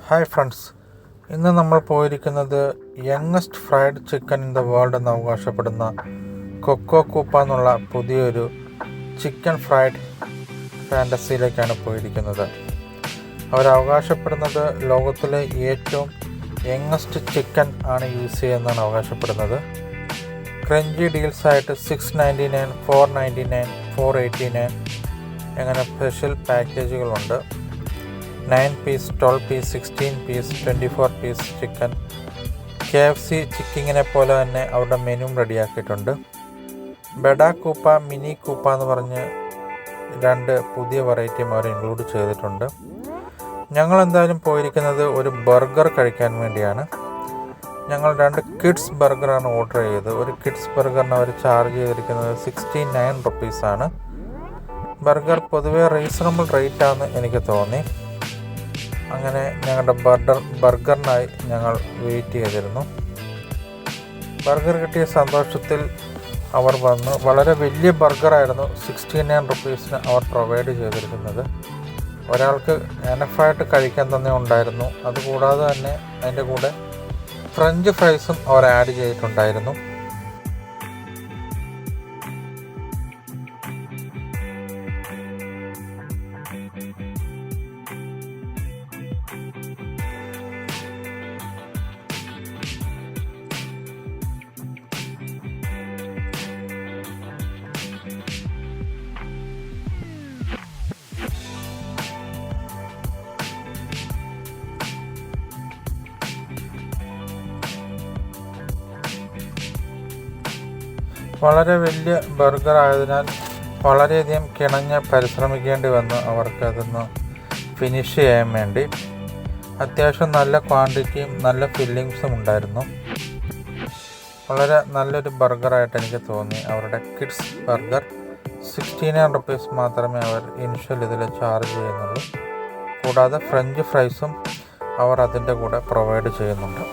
Hi friends, ഇന്ന് നമ്മൾ പോയിരിക്കുന്നത് youngest fried chicken in the world എന്ന് അവകാശപ്പെടുന്ന കൊക്കോ കൂപ്പ എന്നുള്ള പുതിയൊരു ചിക്കൻ ഫ്രൈഡ് ഫാൻറ്റസിയിലേക്കാണ് പോയിരിക്കുന്നത്. അവകാശപ്പെടുന്നത് ലോകത്തിലെ ഏറ്റവും യങ്ങസ്റ്റ് ചിക്കൻ ആണ് യൂസ് ചെയ്യുന്നതാണ് അവകാശപ്പെടുന്നത്. ക്രഞ്ചി ഡീൽസായിട്ട് $6.99, $4.99, $4.89 അങ്ങനെ സ്പെഷ്യൽ പാക്കേജുകളുണ്ട്. 9 piece, 12 piece, 16 piece, 24 piece chicken. KFC ചിക്കിങ്ങിനെ പോലെ തന്നെ അവരുടെ മെനു റെഡിയാക്കിയിട്ടുണ്ട്. ബെഡ കൂപ്പ, മിനി കൂപ്പ എന്ന് പറഞ്ഞ് 2 പുതിയ വെറൈറ്റിയും അവർ ഇൻക്ലൂഡ് ചെയ്തിട്ടുണ്ട്. ഞങ്ങൾ എന്തായാലും പോയിരിക്കുന്നത് ഒരു ബർഗർ കഴിക്കാൻ വേണ്ടിയാണ്. ഞങ്ങൾ 2 കിഡ്സ് ബർഗറാണ് ഓർഡർ ചെയ്തത്. ഒരു കിഡ്സ് ബർഗറിന് അവർ ചാർജ് ചെയ്തിരിക്കുന്നത് $69 ആണ്. ബർഗർ പൊതുവേ റീസണബിൾ റേറ്റാണെന്ന് എനിക്ക് തോന്നി. അങ്ങനെ ഞങ്ങളുടെ ബർഗറിനായി ഞങ്ങൾ വെയിറ്റ് ചെയ്തിരുന്നു. ബർഗർ കിട്ടിയ സന്തോഷത്തിൽ അവർ വന്നു. വളരെ വലിയ ബർഗറായിരുന്നു. $69 അവർ പ്രൊവൈഡ് ചെയ്തിരിക്കുന്നത്. ഒരാൾക്ക് എനഫായിട്ട് കഴിക്കാൻ തന്നെ ഉണ്ടായിരുന്നു. അതുകൂടാതെ തന്നെ അതിൻ്റെ കൂടെ ഫ്രഞ്ച് ഫ്രൈസും അവർ ആഡ് ചെയ്തിട്ടുണ്ടായിരുന്നു. വളരെ വലിയ ബർഗർ ആയതിനാൽ വളരെയധികം കിണഞ്ഞ് പരിശ്രമിക്കേണ്ടി വന്നു അവർക്കതൊന്ന് ഫിനിഷ് ചെയ്യാൻ വേണ്ടി. അത്യാവശ്യം നല്ല ക്വാണ്ടിറ്റിയും നല്ല ഫില്ലിങ്സും ഉണ്ടായിരുന്നു. വളരെ നല്ലൊരു ബർഗറായിട്ട് എനിക്ക് തോന്നി. അവരുടെ കിഡ്സ് ബർഗർ $69 മാത്രമേ അവർ ഇനിഷ്യൽ ഇതിൽ ചാർജ് ചെയ്യുന്നുള്ളൂ. കൂടാതെ ഫ്രഞ്ച് ഫ്രൈസും അവർ അതിൻ്റെ കൂടെ പ്രൊവൈഡ് ചെയ്യുന്നുണ്ട്.